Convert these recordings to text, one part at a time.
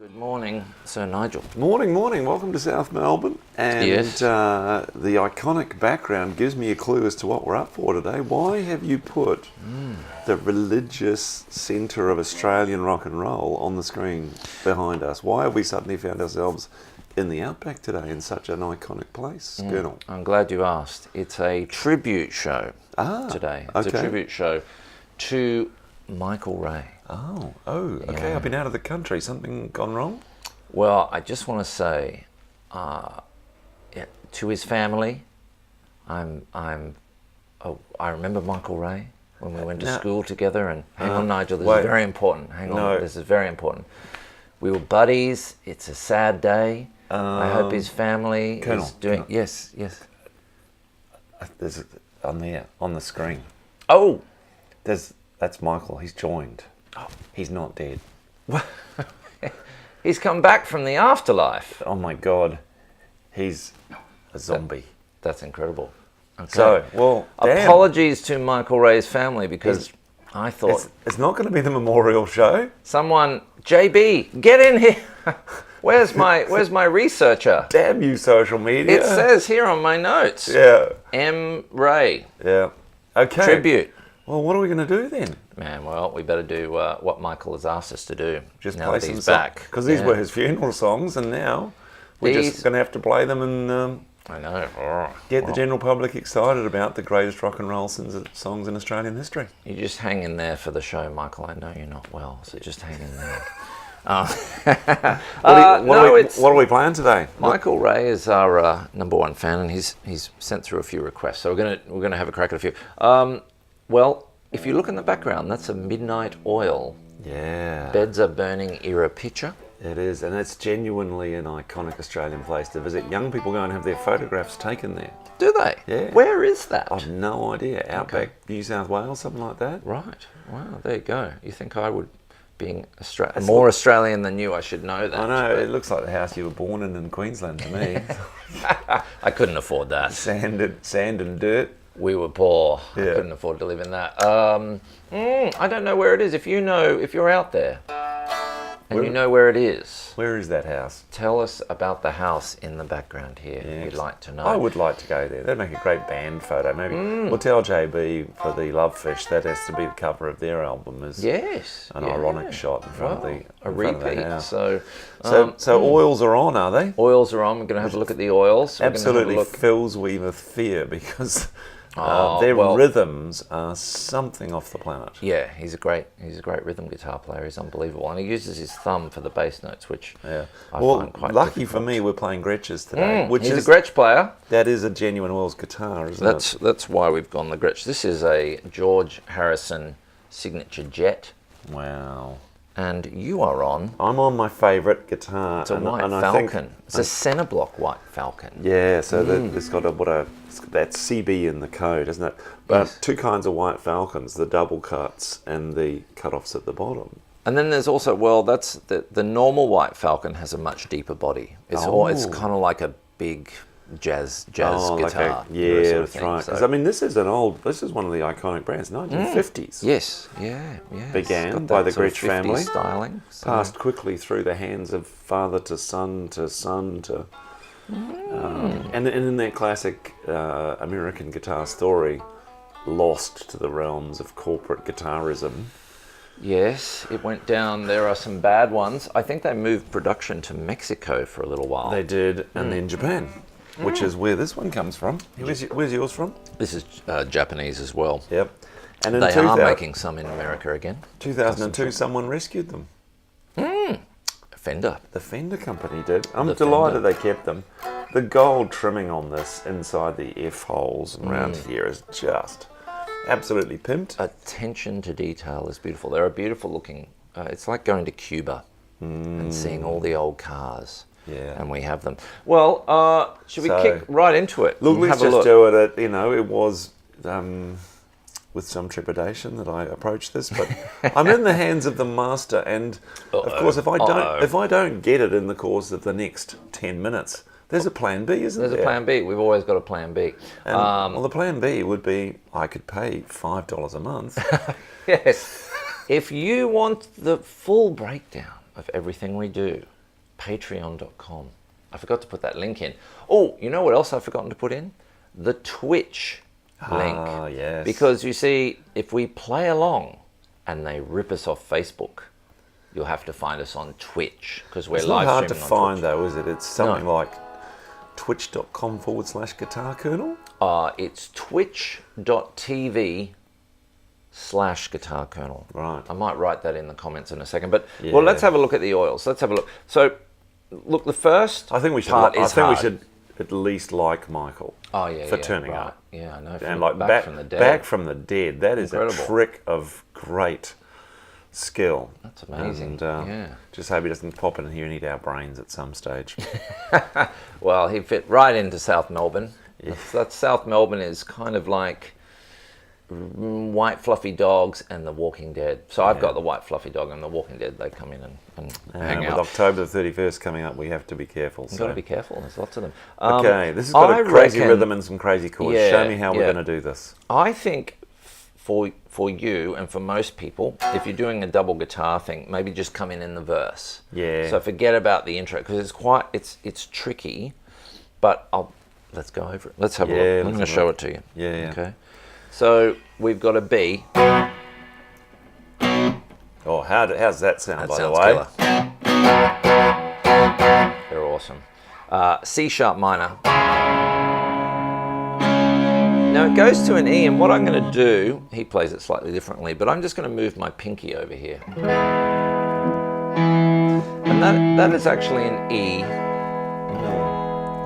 Good morning, Sir Nigel. Morning. Welcome to South Melbourne. And Yes. The iconic background gives me a clue as to what we're up for today. Why have you put the religious centre of Australian rock and roll on the screen behind us? Why have we suddenly found ourselves in the outback today in such an iconic place, Colonel? I'm glad you asked. It's a tribute show today. It's a tribute show to Michael Ray. Oh, okay. Yeah. I've been out of the country. Something gone wrong? Well, I just want to say to his family, I remember Michael Ray when we went to school together. And hang on, Nigel, this is very important. Hang on, this is very important. We were buddies. It's a sad day. I hope his family is doing. Yes. There's on the screen. Oh, That's Michael. He's joined. Oh, he's not dead. he's come back from the afterlife. Oh my God, he's a zombie. That's incredible. Okay. So, well, apologies to Michael Ray's family because I thought it's not going to be the memorial show. Someone, JB, get in here. Where's my researcher? Damn you, social media! It says here on my notes. Yeah. M. Ray. Yeah. Okay. Tribute. Well, what are we going to do then? Man, well, we better do what Michael has asked us to do. Just now play that some he's back. Because these were his funeral songs, and now we're just going to have to play them and I know. get the general public excited about the greatest rock and roll songs in Australian history. You just hang in there for the show, Michael. I know you're not well, so just hang in there. What are we playing today? Michael Ray is our number one fan, and he's sent through a few requests, so we're gonna have a crack at a few. Well, if you look in the background, that's a Midnight Oil. Yeah. Beds Are Burning era picture. It is, and it's genuinely an iconic Australian place to visit. Young people go and have their photographs taken there. Do they? Yeah. Where is that? I've no idea. Outback, New South Wales, something like that. Right. Wow, there you go. You think I would, being more Australian than you, I should know that. I know, it looks like the house you were born in Queensland to me. I couldn't afford that. Sand and dirt. We were poor. Yeah. I couldn't afford to live in that. I don't know where it is. If you're out there and you know where it is, where is that house? Tell us about the house in the background here. Yeah, We'd like to know. I would like to go there. That'd make a great band photo. Maybe we'll tell JB for the Lovefish that has to be the cover of their album. Is an ironic shot in front of the repeat. House. So oils are on, are they? Oils are on. We're going to have a look at the oils. Absolutely fills me with fear because their rhythms are something off the planet. Yeah, he's a great rhythm guitar player. He's unbelievable, and he uses his thumb for the bass notes, which I find quite lucky difficult. for me, we're playing Gretschs today. He's a Gretsch player. That is a genuine Oils guitar, isn't it? That's why we've gone the Gretsch. This is a George Harrison signature Jet. Wow. And you are on. I'm on my favourite guitar. It's a white Falcon. It's a centre block white Falcon. Yeah, so it's got that CB in the code, isn't it? But Yes. two kinds of white Falcons: the double cuts and the cut-offs at the bottom. And then there's also that's the normal white Falcon has a much deeper body. It's kind of like a big jazz guitar. That's right. Because this is one of the iconic brands, 1950s. Yes, Began by the Gretsch family, styling, passed quickly through the hands of father to son to son to, and in their classic American guitar story, lost to the realms of corporate guitarism. Yes, it went down. There are some bad ones. I think they moved production to Mexico for a little while. They did, and then Japan. Which is where this one comes from. Where's yours from? This is Japanese as well. Yep. And they are making some in America again. 2002, someone rescued them. Fender. The Fender company did. I'm delighted they kept them. The gold trimming on this inside the F holes and around here is just absolutely pimped. Attention to detail is beautiful. They're a beautiful looking. It's like going to Cuba and seeing all the old cars. Yeah. And we have them. Well, should we kick right into it? Look, let's just do it. It was with some trepidation that I approached this, but I'm in the hands of the master, and of course, if I don't get it in the course of the next 10 minutes, there's a plan B, isn't there? There's a plan B. We've always got a plan B. And, the plan B would be I could pay $5 a month. Yes. If you want the full breakdown, of everything we do. Patreon.com. I forgot to put that link in. Oh, you know what else I've forgotten to put in? The Twitch link. Ah, yes. Because you see, if we play along and they rip us off Facebook, you'll have to find us on Twitch because we're live streaming on Twitch. It's not hard to find though, is it? It's something like twitch.com/Guitar Kernel? It's twitch.tv/Guitar Kernel. Right. I might write that in the comments in a second. But well, let's have a look at the oils. Let's have a look. So, look, the first I think we should. part I is think hard. we should at least like Michael. Oh yeah, for turning right. up. Yeah, I know. And like back from the dead. Back from the dead. That is Incredible. a trick of great skill. That's amazing. And, just hope he doesn't pop in here and eat our brains at some stage. Well, he fit right into South Melbourne. Yeah. That South Melbourne is kind of like white fluffy dogs and The Walking Dead. So I've got the white fluffy dog and The Walking Dead. They come in and hang out. With October the 31st coming up, we have to be careful. You've got to be careful. There's lots of them. Okay, this has got a crazy rhythm and some crazy chords. Yeah, Show me how we're going to do this. I think for you and for most people, if you're doing a double guitar thing, maybe just come in the verse. Yeah. So forget about the intro because it's tricky, but let's go over it. Let's have a look. I'm going to show it to you. Yeah. Okay. So we've got a B. Oh, how's that sound, by the way? Killer. They're awesome. C sharp minor. Now it goes to an E, and what I'm going to do, he plays it slightly differently, but I'm just going to move my pinky over here. And that is actually an E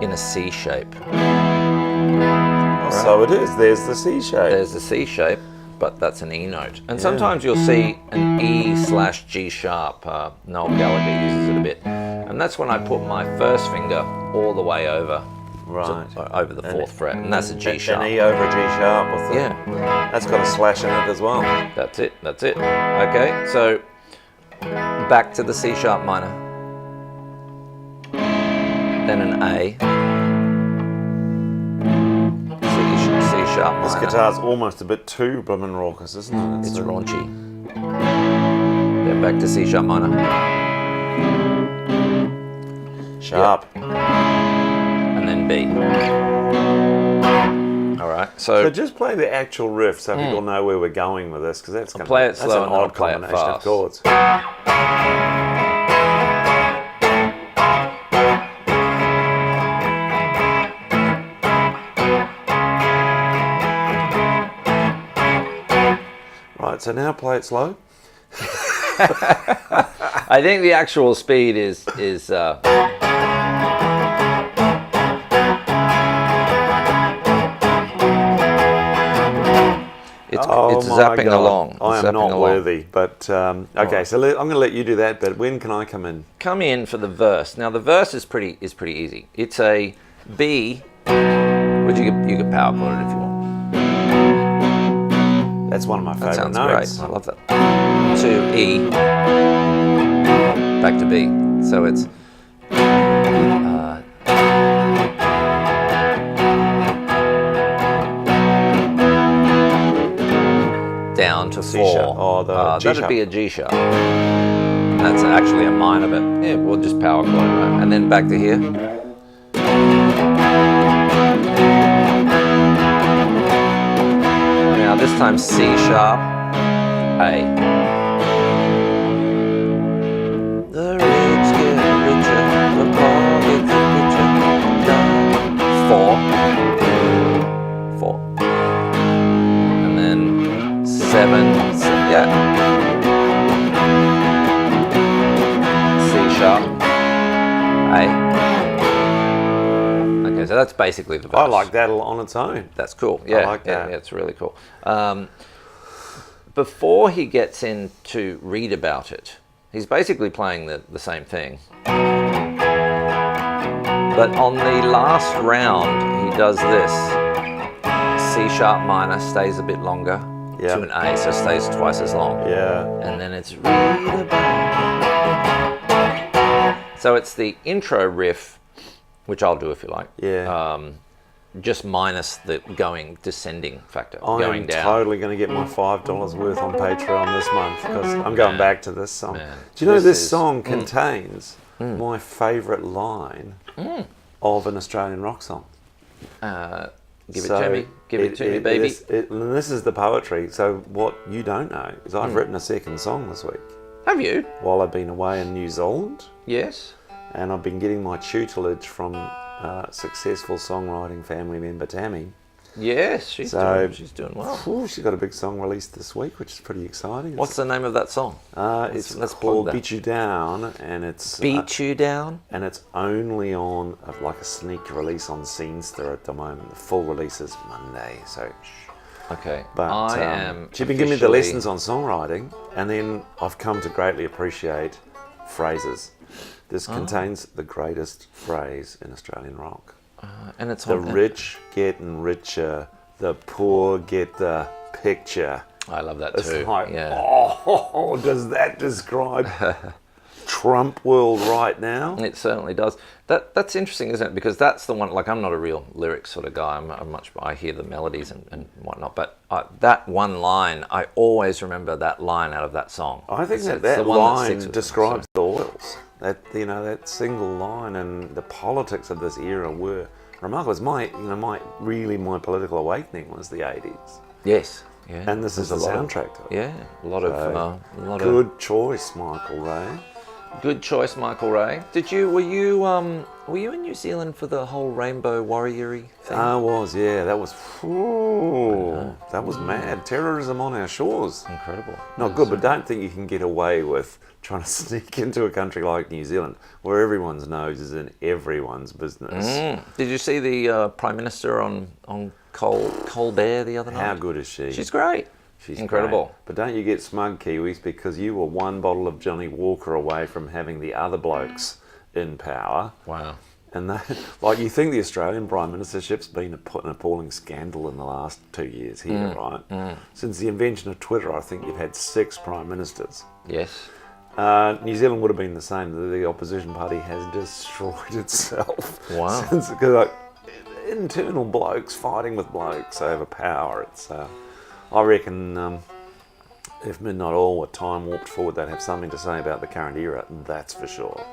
in a C shape. Right. So it is. There's the C shape. There's the C shape, but that's an E note. And sometimes you'll see an E/G sharp. Noel Gallagher uses it a bit. And that's when I put my first finger all the way over. Right. Over the 4th fret. And that's a G sharp. An E over a G sharp. With that's got a slash in it as well. That's it. Okay, so back to the C sharp minor. Then an A. C sharp minor. This guitar's almost a bit too bloomin' raucous, isn't it? It's raunchy. Then back to C sharp minor. Sharp. And then B. All right. So just play the actual riff so people know where we're going with this, because that's an play it slow and odd play it combination of fast. chords. Right. So now play it slow. I think the actual speed is it's zapping along. I am not worthy, but okay. So I'm going to let you do that. But when can I come in? Come in for the verse. Now the verse is pretty easy. It's a B, which you could power chord it if you want. That's one of my favorite That sounds notes. great. I love that. To E, back to B. So it's down to C 4. sharp. Oh, the G that'd sharp. be a G sharp. That's actually a minor, but yeah, we'll just power chord it, right? And then back to here. Now this time C sharp, A. The rich get richer, the poor get richer. 4, and then 7, C sharp, A. Okay, so that's basically the verse. I like that on its own. That's cool. Yeah, I like that. Yeah, it's really cool. Before he gets in to read about it, he's basically playing the same thing. But on the last round, he does this. C sharp minor stays a bit longer to an A, so stays twice as long. Yeah. And then it's read about. So it's the intro riff, which I'll do if you like. Yeah. just minus the descending factor, I'm going down. totally going to get my $5 worth on Patreon this month because I'm going back to this song. Man, do you know this song contains my favourite line of an Australian rock song? Give it to me. Give it to me, baby. And this is the poetry. So what you don't know is I've written a second song this week. Have you? While I've been away in New Zealand. Yes. And I've been getting my tutelage from successful songwriting family member Tammy. Yes, she's doing well. She's got a big song released this week, which is pretty exciting. What's the name of that song? It's called Beat You Down, and it's Beat You Down, and it's only on like a sneak release on Scenester at the moment. The full release is Monday, so. Okay, but she's been giving me the lessons on songwriting, and then I've come to greatly appreciate phrases. This contains the greatest phrase in Australian rock. And it's the rich getting richer, the poor get the picture. I love that it's too. Like, oh, does that describe Trump world right now? It certainly does. That's interesting, isn't it? Because that's the one. Like, I'm not a real lyrics sort of guy. I hear the melodies and whatnot. But that one line, I always remember that line out of that song. I think that line describes the oils. That single line and the politics of this era were remarkable. It's my political awakening was the 80s. Yes. Yeah. And this is the soundtrack to it. Yeah. A lot of good choice, Michael Ray. Good choice, Michael Ray. Were you in New Zealand for the whole Rainbow Warrior-y thing? I was, yeah. That was mad. Terrorism on our shores. Incredible. Not good, but don't think you can get away with trying to sneak into a country like New Zealand, where everyone's nose is in everyone's business. Did you see the Prime Minister on Colbert the other night? How good is she? She's great. She's incredible. Great. But don't you get smug, Kiwis, because you were one bottle of Johnny Walker away from having the other blokes in power. Wow. And you think the Australian Prime Ministership's been an appalling scandal in the last 2 years here, right? Since the invention of Twitter, I think you've had 6 Prime Ministers. Yes. New Zealand would have been the same. The opposition party has destroyed itself. Wow. Because internal blokes fighting with blokes over power. It's, I reckon, if not all were time warped forward, they'd have something to say about the current era. That's for sure.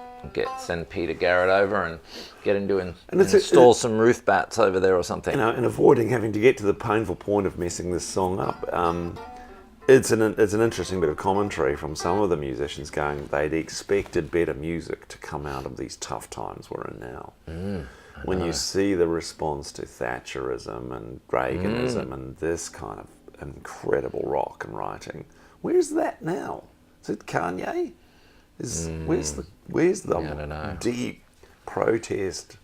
Send Peter Garrett over and get him to install some roof bats over there or something. And avoiding having to get to the painful point of messing this song up. It's an interesting bit of commentary from some of the musicians going they'd expected better music to come out of these tough times we're in now. When you see the response to Thatcherism and Reaganism and this kind of incredible rock and writing, where's that now? Is it Kanye? Where's the I don't know. Deep protest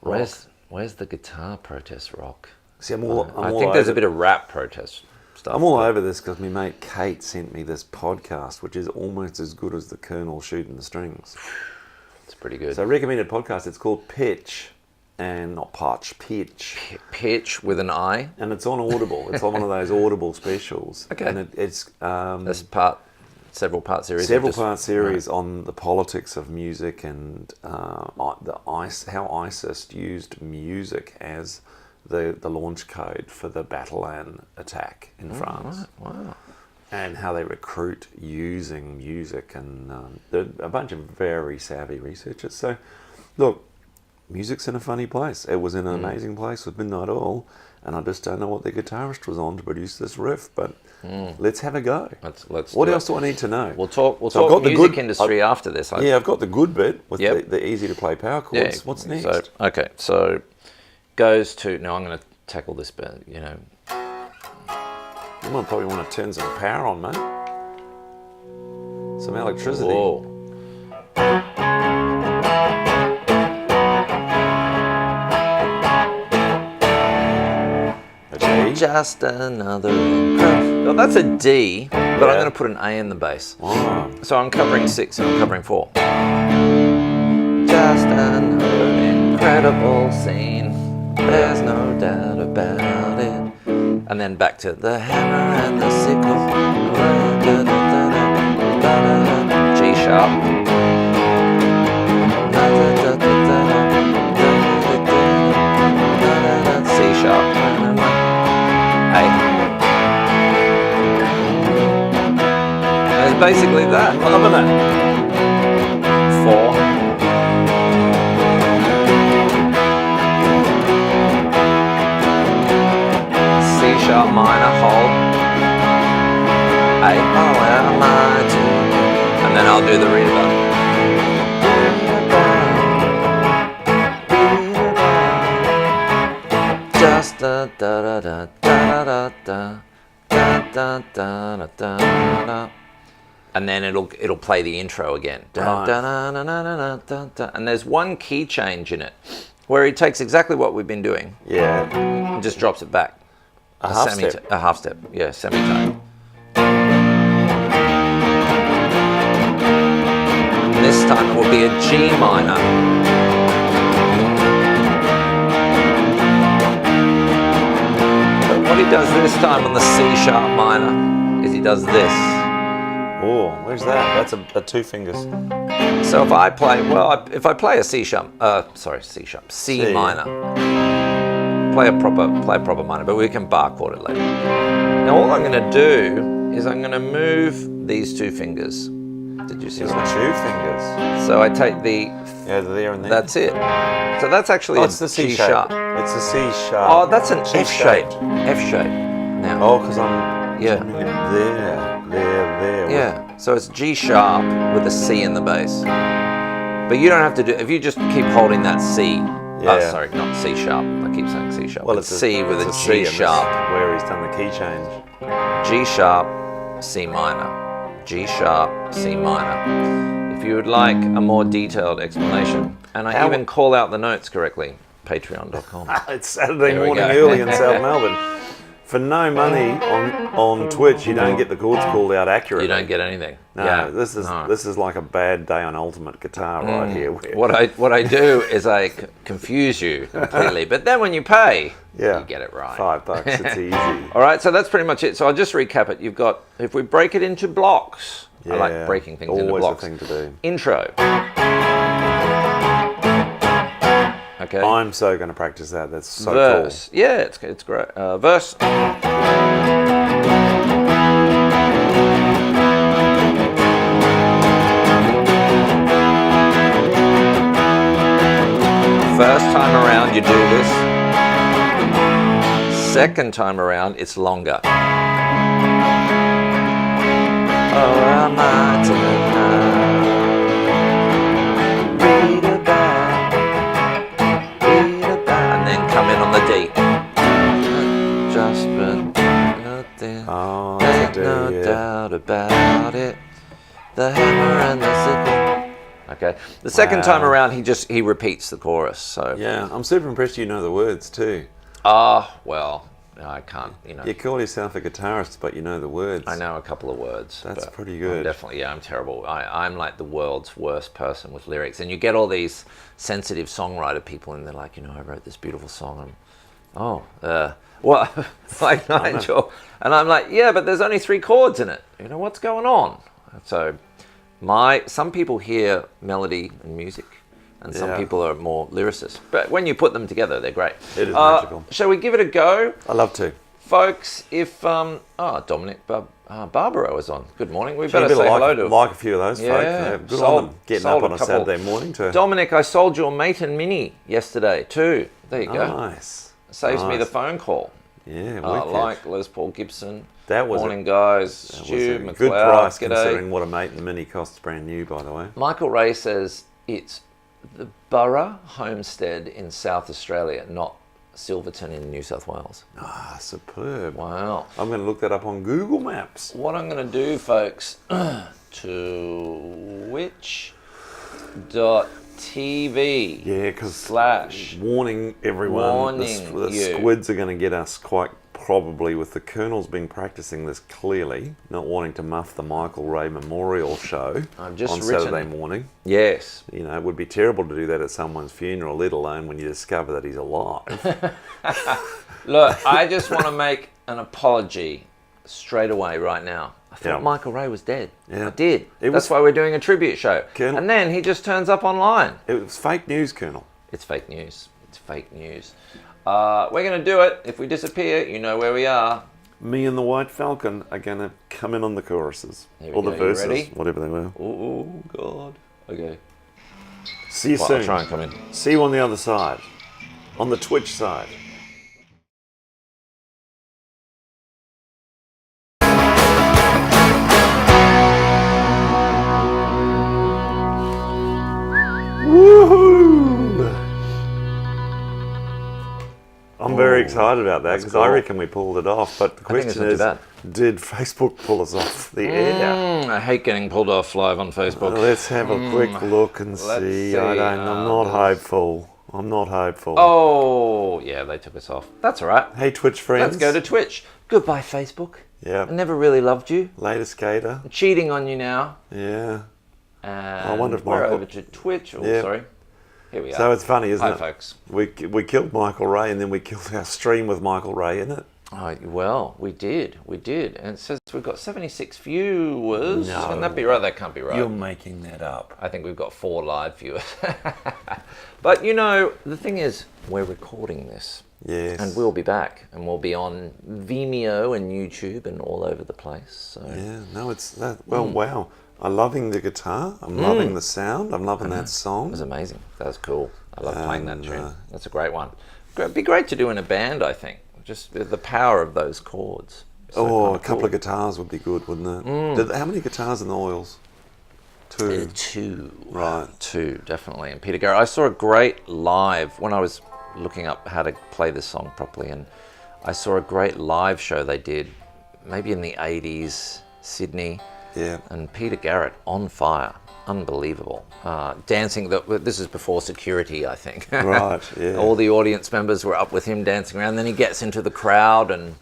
rock? Where's the guitar protest rock? See, I think there's a bit of rap protest stuff. I'm all over this because my mate Kate sent me this podcast, which is almost as good as the Colonel Shootin' the Strings. It's pretty good. So recommended podcast. It's called Pitch, and not Potch, Pitch. Pitch with an I. And it's on Audible. It's on one of those Audible specials. Okay. And it's that's several part series. Several part series on the politics of music and how ISIS used music as the launch code for the Battlean attack in France. Right. Wow. And how they recruit using music, and a bunch of very savvy researchers. So, look, music's in a funny place. It was in an amazing place with Midnight Oil, and I just don't know what the guitarist was on to produce this riff, but let's have a go. Let's what else do I need to know? We'll talk music industry after this. I've got the good bit with the easy to play power chords. Yeah, what's next? So goes to, now I'm going to tackle this bit, You might probably want to turn some power on, mate. Some electricity. Whoa. Just another incredible. Well, that's a D, but I'm going to put an A in the bass. Wow. So I'm covering 6 and I'm covering 4. Just another incredible scene. There's no doubt about it. And then back to the hammer and the sickle. G sharp. basically that. Loving it. 4. C sharp minor, hold. A, oh, am I to? And then I'll do the reader. Just da da da da da da da da da da da. And then it'll play the intro again. Da, da, da, da, da, da, da, da. And there's one key change in it where he takes exactly what we've been doing. Yeah. And just drops it back. A half step. A half step. Yeah, semitone. This time it will be a G minor. But what he does this time on the C sharp minor is he does this. Oh, where's that? That's a 2 fingers. So if I play, if I play a C sharp, C minor, play a proper minor, but we can bar chord it later. Now all I'm going to do is I'm going to move these 2 fingers. Did you see There's that? 2 fingers. So I take the... Yeah, there and there. That's it. So that's actually it's the C G shape. sharp. It's a C sharp. Oh, that's an G F shape. F shape. Now. Oh, because I'm... Yeah. There. Yeah. So it's G sharp with a C in the bass. But you don't have to do... If you just keep holding that C... Yeah. sorry, not C sharp. I keep saying C sharp. Well, it's C with a G sharp. Where he's done the key change. G sharp, C minor. G sharp, C minor. If you would like a more detailed explanation, and I even call out the notes correctly, patreon.com. It's Saturday morning early in South Melbourne. For no money on Twitch, you don't get the chords called out accurately. You don't get anything. No, yeah, this is like a bad day on Ultimate Guitar right here. What I do is I confuse you completely, but then when you pay, you get it right. $5, it's easy. All right, so that's pretty much it. So I'll just recap it. You've got, if we break it into blocks, I like breaking things into blocks. Always a thing to do. Intro. Okay. I'm so going to practice that. That's so verse. cool. Yeah, it's great. Verse. First time around, you do this. Second time around, it's longer. Oh, am I to and then come in on the D. Just nothing. Oh, there's no doubt about it. The hammer and the sickle. Okay. The second time around, he repeats the chorus. So yeah, I'm super impressed. You know the words too. Well, I can't. You call yourself a guitarist, but you know the words. I know a couple of words. That's pretty good. Definitely, I'm terrible. I'm like the world's worst person with lyrics. And you get all these sensitive songwriter people, and they're like, I wrote this beautiful song. Like Nigel. And I'm like, yeah, but there's only 3 chords in it. What's going on? So some people hear melody and music, and some people are more lyricists. But when you put them together, they're great. It is magical. Shall we give it a go? I love to. Folks, if Dominic Barbaro is on. Good morning. We better say hello to him. Like a few of those folk. Good on them. Getting up on a Saturday morning to... Dominic, I sold your Maton Mini yesterday too. There you go. Nice. Saves me the phone call. Yeah, like Les Paul Gibson. That was morning, guys. Stu McLeod. Good price considering what a Maton Mini costs brand new, by the way. Michael Ray says it's the Borough Homestead in South Australia, not Silverton in New South Wales. Superb. Wow. I'm going to look that up on Google Maps. What I'm going to do, folks, twitch.tv. Yeah, because warning everyone, the squids are going to get us quite probably with the Colonel's been practicing this clearly, not wanting to muff the Michael Ray Memorial Show on Saturday morning. Yes. It would be terrible to do that at someone's funeral, let alone when you discover that he's alive. Look, I just want to make an apology straight away right now. I thought Michael Ray was dead. Yeah. I did. That's why we're doing a tribute show. Colonel, and then he just turns up online. It was fake news, Colonel. It's fake news. It's fake news. We're going to do it. If we disappear, you know where we are. Me and the White Falcon are going to come in on the choruses. Or the verses, ready? Whatever they were. Oh, God. Okay. See you soon. I'll try and come in. See you on the other side. On the Twitch side. Woohoo! I'm very excited about that because cool. I reckon we pulled it off. But the question is, did Facebook pull us off the air? I hate getting pulled off live on Facebook. Let's have a quick look and see. I'm not hopeful. I'm not hopeful. Oh, yeah, they took us off. That's all right. Hey, Twitch friends. Let's go to Twitch. Goodbye, Facebook. Yeah. I never really loved you. Later, skater. I'm cheating on you now. Yeah. And I wonder if we're over to Twitch. Oh, yeah. Sorry. Here we are. So it's funny, isn't it? Hi, folks. We killed Michael Ray, and then we killed our stream with Michael Ray in it. Oh, well, we did. And it says we've got 76 viewers. No. Can that be right? That can't be right. You're making that up. I think we've got 4 live viewers. But, you know, the thing is, we're recording this. Yes. And we'll be back. And we'll be on Vimeo and YouTube and all over the place. So. Yeah, no, it's that. Well, wow. I'm loving the guitar. I'm loving the sound. I'm loving that song. It was amazing. That was cool. I love playing that tune. That's a great one. It'd be great to do in a band, I think. Just the power of those chords. So a couple of guitars would be good, wouldn't it? How many guitars in the oils? 2. 2. Right. 2, definitely. And Peter Garrett. I saw a great live when I was looking up how to play this song properly, and I saw a great live show they did, maybe in the 80s, Sydney. Yeah. And Peter Garrett on fire. Unbelievable. Dancing, this is before security, I think. Right, yeah. All the audience members were up with him dancing around. Then he gets into the crowd and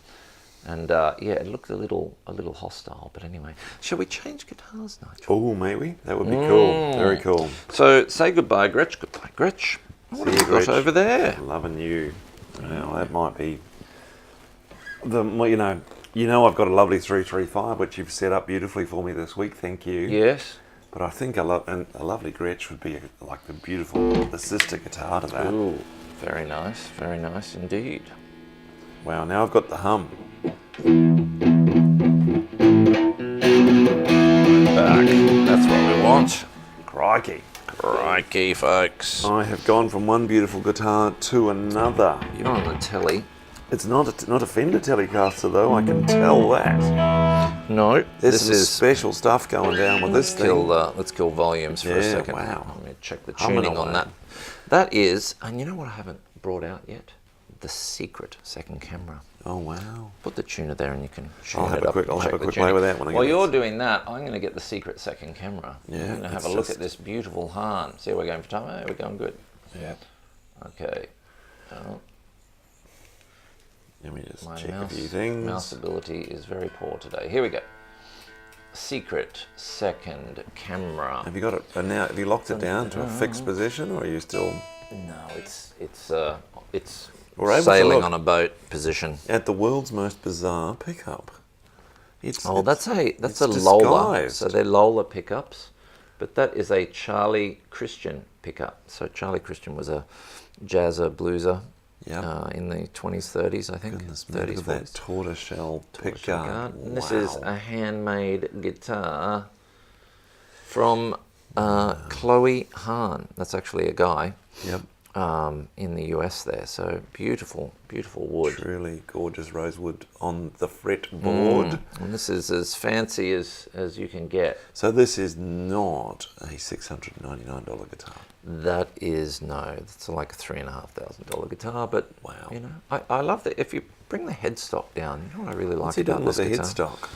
yeah, it looked a little hostile. But anyway, shall we change guitars, Nigel? Oh, maybe. That would be cool. Very cool. So say goodbye, Gretsch. Goodbye, Gretsch. What have you got over there? Loving you. Well, that might be you know I've got a lovely 335 which you've set up beautifully for me this week. Thank you. Yes. But I think a lovely Gretsch would be like the sister guitar to that. Ooh, very nice indeed. Wow, now I've got the hum. Back. That's what we want. Crikey, folks. I have gone from one beautiful guitar to another. You're on the telly. It's not a Fender Telecaster though, I can tell that. No, this is special stuff going down with this thing. Let's kill volumes for a second. Wow. Let me check the tuning on that. That is, and you know what I haven't brought out yet? The secret second camera. Oh wow. Put the tuner there and you can tune I'll have a quick play with that one. While you're doing that, I'm going to get the secret second camera. Yeah. I'm going to have a look at this beautiful Hahn. See how we're going for time? Oh, we're going good. Yeah. Okay. Let me just check a few things. Mouse ability is very poor today. Here we go. Secret second camera. Have you got it? And now, have you locked it down to a fixed position, or are you still? No, it's sailing on a boat position. At the world's most bizarre pickup. That's a Lola. So they're Lola pickups, but that is a Charlie Christian pickup. So Charlie Christian was a jazzer blueser. Yeah. In the 20s, 30s, I think. Goodness, 30s, look at that tortoiseshell pickup. And this is a handmade guitar from Chloe Hahn. That's actually a guy. Yep. In the US there. So beautiful wood. Truly gorgeous rosewood on the fretboard. And this is as fancy as you can get. So this is not a $699 guitar. That is, no, it's like a $3,500 guitar, but wow. You know, I love that. If you bring the headstock down, you know what I really like about this guitar? What's he doing with the headstock?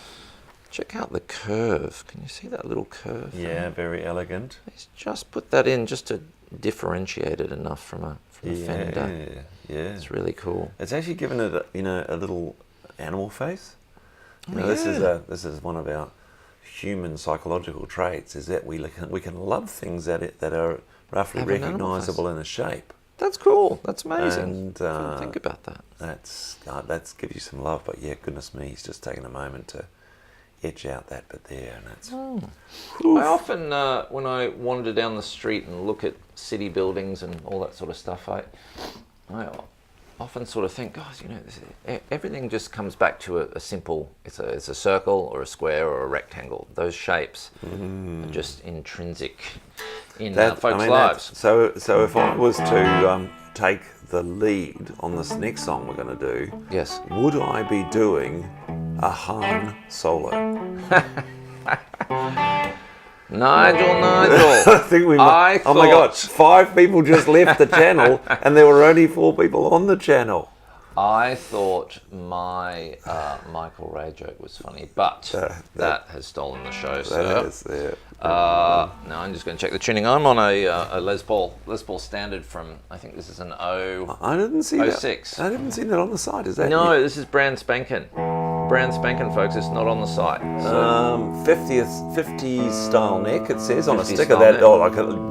Check out the curve. Can you see that little curve? Yeah, very elegant. He's just put that in just to differentiate it enough from a Fender. Yeah, it's really cool. It's actually given it a little animal face. This is one of our human psychological traits, is that we can love things that are roughly recognisable in a shape. That's cool. That's amazing. And I didn't think about that. That's give you some love. But yeah, goodness me, he's just taken a moment to etch out that bit there, and that's. I often, when I wander down the street and look at city buildings and all that sort of stuff, I often sort of think, gosh, everything just comes back to a simple, it's a circle or a square or a rectangle. Those shapes are just intrinsic in folks' lives. So if I was to take the lead on this next song we're going to do, yes, would I be doing a Hahn solo? Nigel. I think we might. Oh my God, 5 people just left the channel and there were only 4 people on the channel. I thought my Michael Ray joke was funny, but that has stolen the show, sir. Now I'm just going to check the tuning. I'm on a Les Paul standard from, I think this is an I didn't see 06. I didn't see that on the site. Is that No, this is brand spanking. Brand spanking, folks. It's not on the site. So 50s style neck, it says on a sticker. That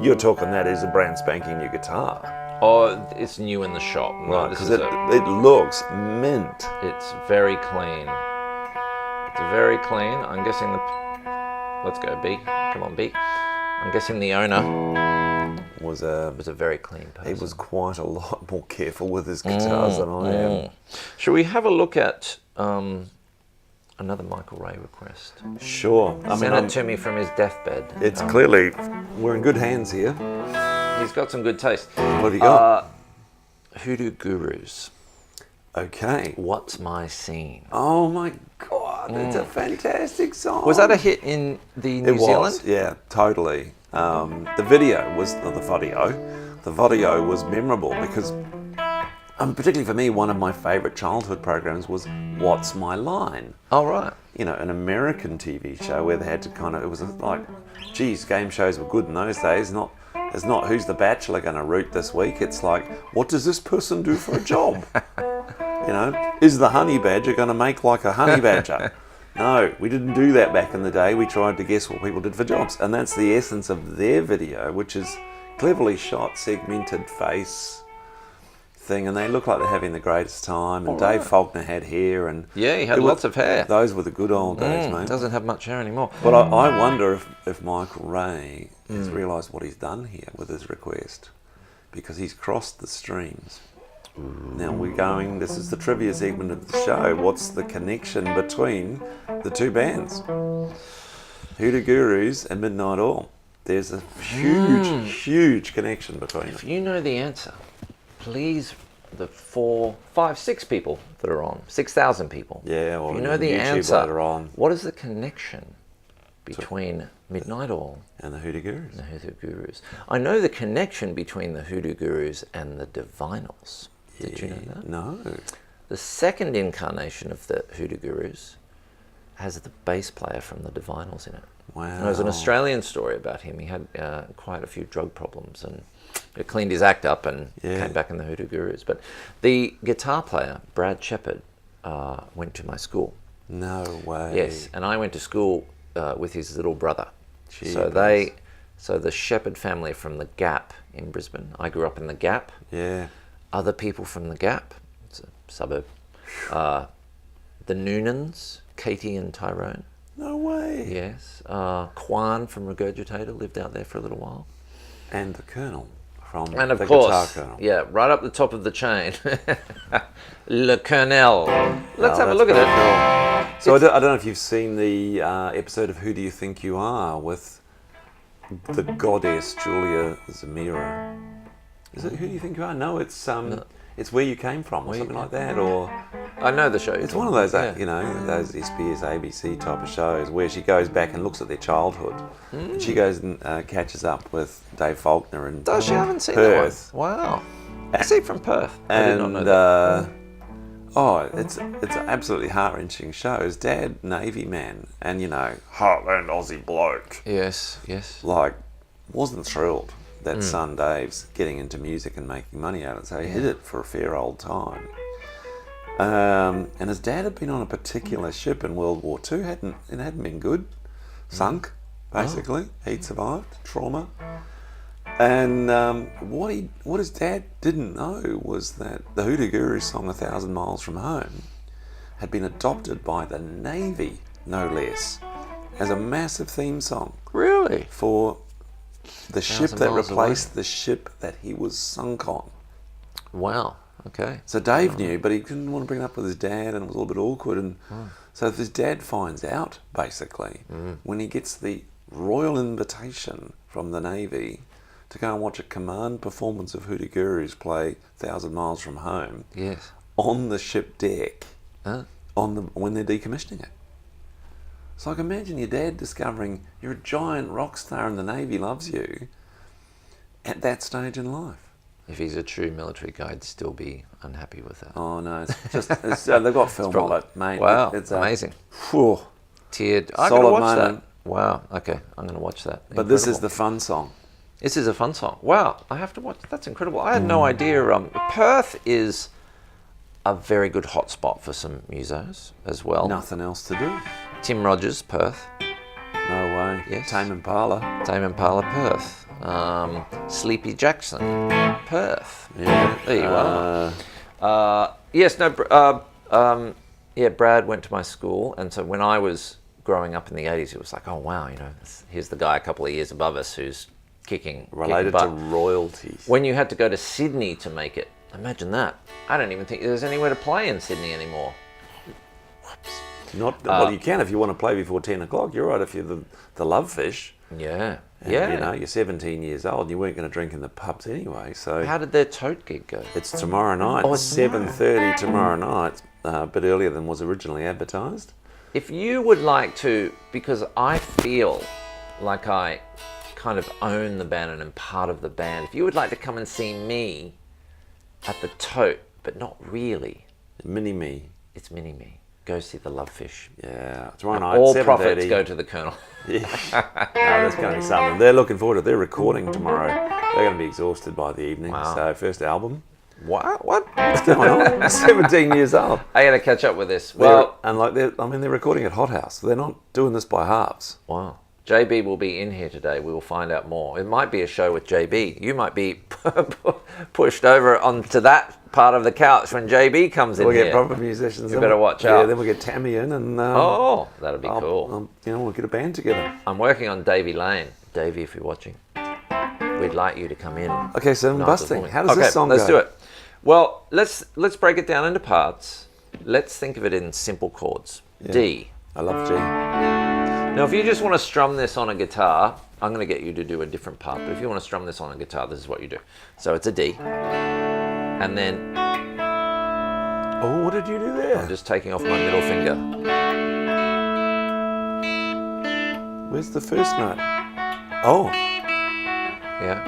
you're talking that is a brand spanking new guitar. Oh, it's new in the shop. Right, because it looks mint. It's very clean. It's very clean. I'm guessing let's go, B. Come on, B. I'm guessing the owner was a very clean person. He was quite a lot more careful with his guitars than I am. Shall we have a look at another Michael Ray request? Sure. Sent it to me from his deathbed. It's clearly, we're in good hands here. He's got some good taste. What do you got? Hoodoo Gurus. Okay. What's My Scene? Oh my God, it's a fantastic song. Was that a hit in New Zealand? Yeah, totally. The video was the video was memorable because, particularly for me, one of my favourite childhood programs was What's My Line? Oh, right. An American TV show where they had to it was like, geez, game shows were good in those days. It's not who's the bachelor going to root this week. It's like, what does this person do for a job? Is the honey badger going to make like a honey badger? No, we didn't do that back in the day. We tried to guess what people did for jobs. And that's the essence of their video, which is cleverly shot, segmented face thing. And they look like they're having the greatest time. And Dave Faulkner had hair. And yeah, he had lots of hair. Those were the good old days, mate. Doesn't have much hair anymore. But I wonder if Michael Ray has realised what he's done here with his request, because he's crossed the streams. Now this is the trivia segment of the show. What's the connection between the two bands? Hoodoo Gurus and Midnight Oil. There's a huge connection between them. If you know the answer, please, the 4, 5, 6 people that are on, 6,000 people. Yeah, well, if you know the YouTube answer, later on. What is the connection between Midnight Oil and the Hoodoo Gurus? And the Hoodoo Gurus. I know the connection between the Hoodoo Gurus and the Divinals. Did you know that? No. The second incarnation of the Hoodoo Gurus has the bass player from the Divinals in it. Wow. And there's an Australian story about him. He had quite a few drug problems and he cleaned his act up and came back in the Hoodoo Gurus. But the guitar player, Brad Shepherd, went to my school. No way. Yes, and I went to school with his little brother. Jeepers. So the Shepherd family from the Gap in Brisbane. I grew up in the Gap. Yeah. Other people from the Gap, it's a suburb. The Noonans, Katie and Tyrone. No way. Yes. Quan from Regurgitator lived out there for a little while. And the Colonel from and of the course, Guitar Colonel. Yeah, right up the top of the chain. Le Colonel. Let's have a look at it. Cool. So I don't know if you've seen the episode of Who Do You Think You Are with the goddess Julia Zemira. Is it Who Do You Think You Are? No, it's Where You Came From or something like that. Or I know the show. It's one of those, those SBS, ABC type of shows where she goes back and looks at their childhood. And she goes and catches up with Dave Faulkner and Does she? I haven't seen Perth. that one. Wow. I see from Perth. And I did not know that. it's an absolutely heart-wrenching show. His dad, Navy man, and heartland Aussie bloke. Yes. Wasn't thrilled that son Dave's getting into music and making money out of it, so he hid it for a fair old time. And his dad had been on a particular ship in World War II, hadn't been good, sunk basically. He'd survived trauma, and what his dad didn't know was that the Hoodoo Gurus song "1,000 Miles from Home" had been adopted by the Navy, no less, as a massive theme song. Really? For the ship that replaced the ship that he was sunk on. Wow. Okay. So Dave knew, but he didn't want to bring it up with his dad, and it was a little bit awkward. And so his dad finds out, basically, when he gets the royal invitation from the Navy to go and watch a command performance of Hoodoo Gurus play 1,000 Miles from Home. Yes. On the ship deck, when they're decommissioning it. So I can imagine your dad discovering you're a giant rock star and the Navy loves you at that stage in life. If he's a true military guy, I'd still be unhappy with that. Oh no, they've got film of it, mate. Wow, it's amazing. Teared. I gotta watch that. Wow, okay, I'm going to watch that. But this is the fun song. This is a fun song. Wow, I have to watch. That's incredible. I had no idea. Perth is a very good hotspot for some musos as well. Nothing else to do. Tim Rogers, Perth. No way. Yes. Tame Impala. Tame Impala, Perth. Sleepy Jackson, Perth. Yeah. There you are. Yes, no. Yeah, Brad went to my school, and so when I was growing up in the 80s, it was like, oh wow, here's the guy a couple of years above us who's kicking related to royalties. When you had to go to Sydney to make it, imagine that. I don't even think there's anywhere to play in Sydney anymore. Whoops. Well, you can if you want to play before 10 o'clock. You're right if you're the Lovefish. Yeah. And, yeah. You're 17 years old and you weren't going to drink in the pubs anyway. So how did their tote gig go? It's tomorrow night. Oh, it's 7:30 tomorrow night. A bit earlier than was originally advertised. If you would like to, because I feel like I kind of own the band and am part of the band, if you would like to come and see me at the tote, but not really. Mini-me. It's mini-me. Go see the Lovefish. Yeah, tomorrow night, all 7:30. Profits go to the Colonel. Yeah. No, there's going to be something. They're looking forward to it. They're recording tomorrow. They're going to be exhausted by the evening. Wow. So first album. What? What's going on? 17 years old. I got to catch up with this. Well, they're recording at Hothouse. They're not doing this by halves. Wow. JB will be in here today. We will find out more. It might be a show with JB. You might be pushed over onto that part of the couch when JB comes in here. We'll get proper musicians. You better watch out. Yeah, then we'll get Tammy in and... that'll be cool. We'll get a band together. I'm working on Davey Lane. Davey, if you're watching, we'd like you to come in. Okay, so busting. How does this song go? Let's do it. Well, let's break it down into parts. Let's think of it in simple chords. Yeah. D. I love G. Now, if you just want to strum this on a guitar, I'm going to get you to do a different part. But if you want to strum this on a guitar, this is what you do. So it's a D. And then... Oh, what did you do there? I'm just taking off my middle finger. Where's the first note? Oh. Yeah.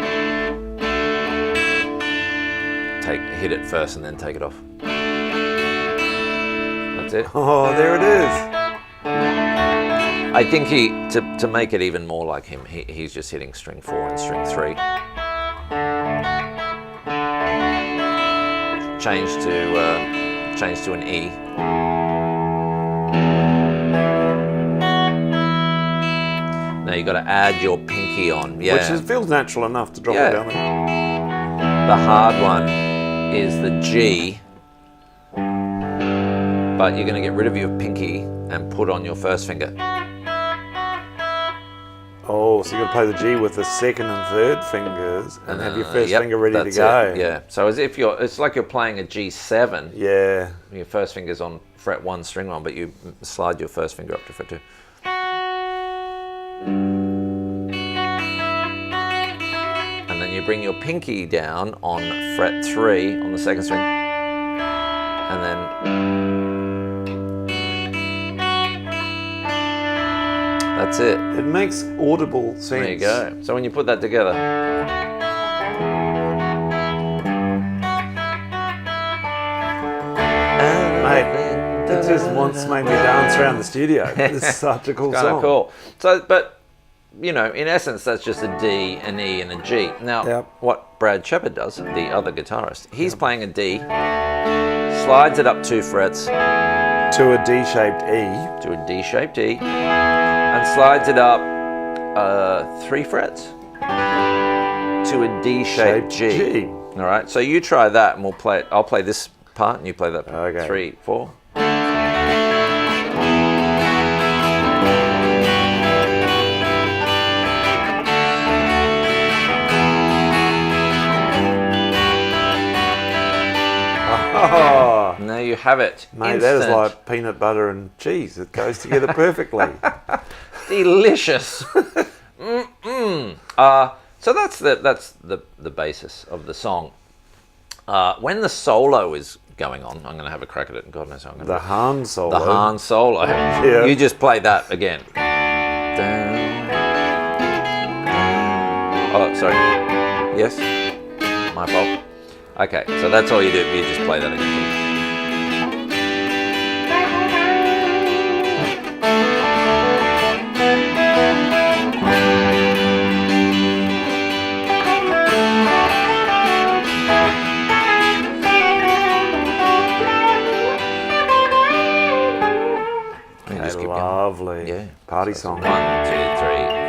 Hit it first and then take it off. That's it. Oh, there it is. I think to make it even more like him, he's just hitting string 4 and string 3. Change to an E. Now you got to add your pinky on, yeah. Which feels natural enough to drop it down there. The hard one is the G, but you're going to get rid of your pinky and put on your first finger. Oh, so you're going to play the G with the second and third fingers and have your first finger ready to go. Yeah, so as if it's like you're playing a G7. Yeah. Your first finger's on fret 1, string 1, but you slide your first finger up to fret 2. And then you bring your pinky down on fret 3 on the second string. And then... That's it. It makes audible sense. There you go. So when you put that together. Mate, it just wants to make me dance around the studio. It's such a cool song. Kind of cool. So, but, in essence, that's just a D, an E, and a G. Now, what Brad Shepard does, the other guitarist, he's playing a D, slides it up 2 frets. To a D-shaped E. To a D-shaped E. And slides it up 3 frets to a D-shaped G. All right, so you try that, and we'll play it. I'll play this part, and you play that part. Okay. 3, 4. you have it. Mate, that is like peanut butter and cheese. It goes together perfectly. Delicious. So that's the basis of the song. When the solo is going on, I'm going to have a crack at it, and God knows how I'm going to. The Hahn solo. The Hahn solo. Yeah. You just play that again. Oh, sorry. Yes? My fault. Okay, so that's all you do. You just play that again. Lovely. Yeah. Party so song. 1, 2, 3,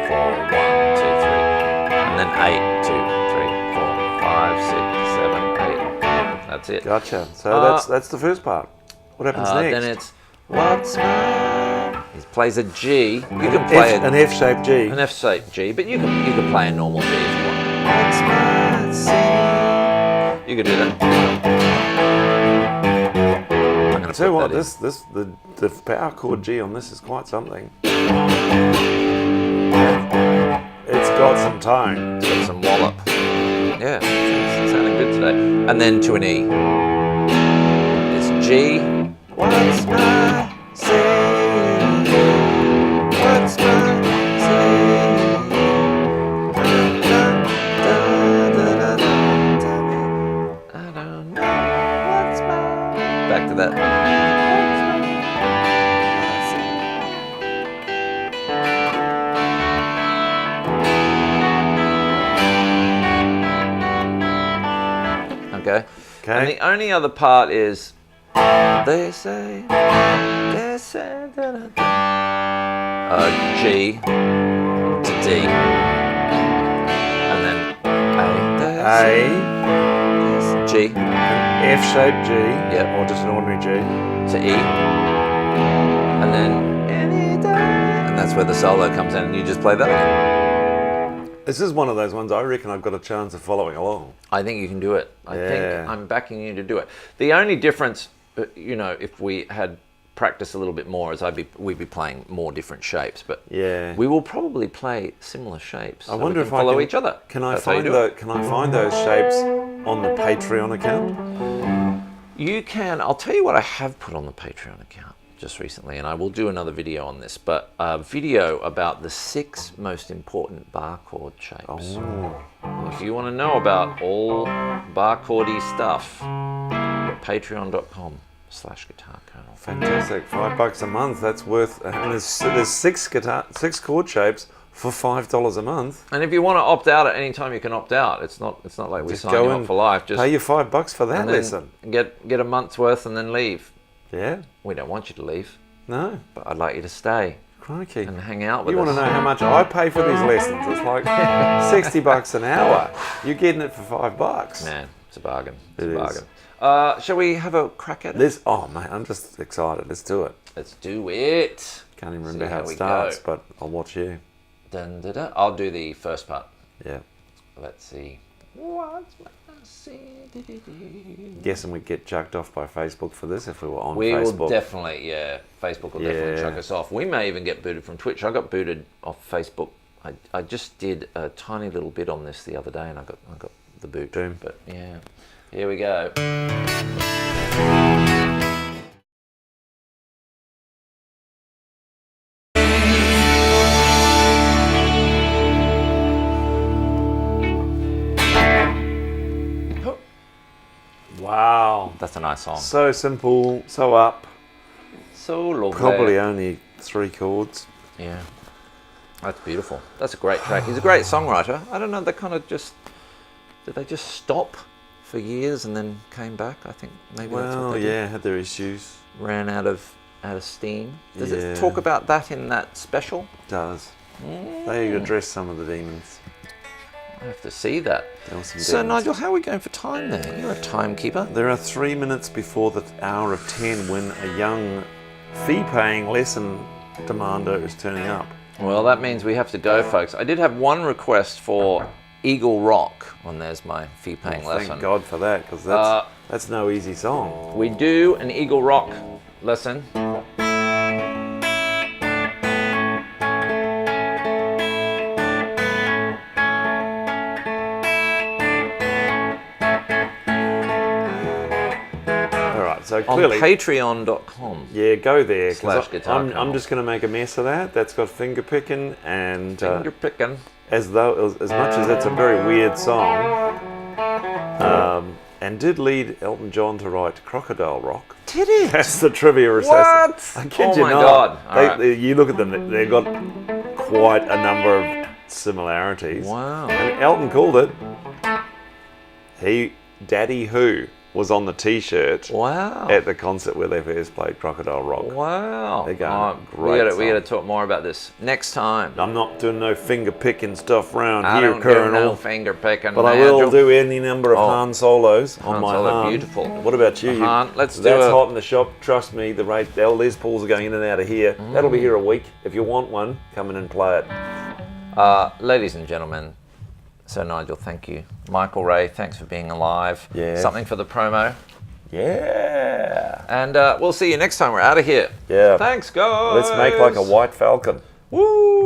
4. 1, 2, 3. And then 8, 2, 3, 4, 5, 6, 7, 8. That's it. Gotcha. So that's the first part. What happens next? Then it's what's mine. He plays a G. You can play an F-shaped G. An F-shaped G, but you can play a normal G if you want. What's mine? You could do that. So what? The power chord G on this is quite something. It's got some tone. It's got some wallop. Yeah, it's sounding good today. And then to an E. It's G. What's my say? What's my say? I don't know what's my. Back to that. Okay. And the only other part is they say G to D, and then A, G, an F-shaped G, yep, or just an ordinary G, to E, and then any day, and that's where the solo comes in, and you just play that again. This is one of those ones I reckon I've got a chance of following along. I think you can do it. I think I'm backing you to do it. The only difference, if we had practiced a little bit more, is we'd be playing more different shapes. But we will probably play similar shapes. I wonder if I follow each other. Can I find those shapes on the Patreon account? You can. I'll tell you what I have put on the Patreon account just recently, and I will do another video on this, but a video about the 6 most important bar chord shapes. Oh. If you want to know about all bar chordy stuff, patreon.com/guitar kernel. Fantastic. $5 a month. That's worth. And there's 6 chord shapes for $5 a month. And if you want to opt out at any time, you can opt out. It's not like we sign you up for life. Just pay you $5 for that lesson. Get a month's worth and then leave. Yeah. We don't want you to leave. No. But I'd like you to stay. Crikey. And hang out with us. You want to know how much I pay for these lessons? It's like $60 an hour. You're getting it for $5. Man, it's a bargain. It's a bargain. Shall we have a crack at it? Oh, mate, I'm just excited. Let's do it. Let's do it. Can't even remember how it starts, but I'll watch you. Dun, dun, dun. I'll do the first part. Yeah. Let's see. What's my Guessing we'd get chucked off by Facebook for this if we were on Facebook. We will definitely, Facebook will definitely chuck us off. We may even get booted from Twitch. I got booted off Facebook. I just did a tiny little bit on this the other day, and I got the boot. Boom. But yeah, here we go. Wow. That's a nice song. So simple, so up. So lovely. Probably only 3 chords. Yeah. That's beautiful. That's a great track. He's a great songwriter. I don't know, they kind of just... Did they just stop for years and then came back? I think maybe that's what they did. Had their issues. Ran out of steam. Does it talk about that in that special? It does. They address some of the demons. I have to see that. So Nigel, how are we going for time there? You're a timekeeper. There are 3 minutes before the hour of 10 when a young fee-paying lesson demander is turning up. Well, that means we have to go, folks. I did have one request for Eagle Rock, and there's my fee-paying lesson. Thank God for that, because that's no easy song. We do an Eagle Rock lesson. So clearly, on patreon.com. Yeah, go there. /guitar. I'm just going to make a mess of that. That's got finger picking and finger picking. As much as it's a very weird song, and did lead Elton John to write Crocodile Rock. Did it? That's the trivia assassin. What? I kid you my not. God! You look at them; they've got quite a number of similarities. Wow! And Elton called it. Daddy Who was on the T-shirt. Wow! At the concert where they first played Crocodile Rock. Wow! They're going, great. We got to talk more about this next time. I'm not doing no finger picking stuff around I here, don't Colonel. do no finger picking. But I will do any number of Hahn solos on my Hahn. Beautiful. What about you? Hahn, let's do That's hot in the shop. Trust me, the Les Pauls are going in and out of here. That'll be here a week. If you want one, come in and play it. Ladies and gentlemen, Sir Nigel, thank you. Michael Ray, thanks for being alive. Yeah. Something for the promo. Yeah. And we'll see you next time. We're out of here. Yeah. Thanks, guys. Let's make like a white falcon. Woo!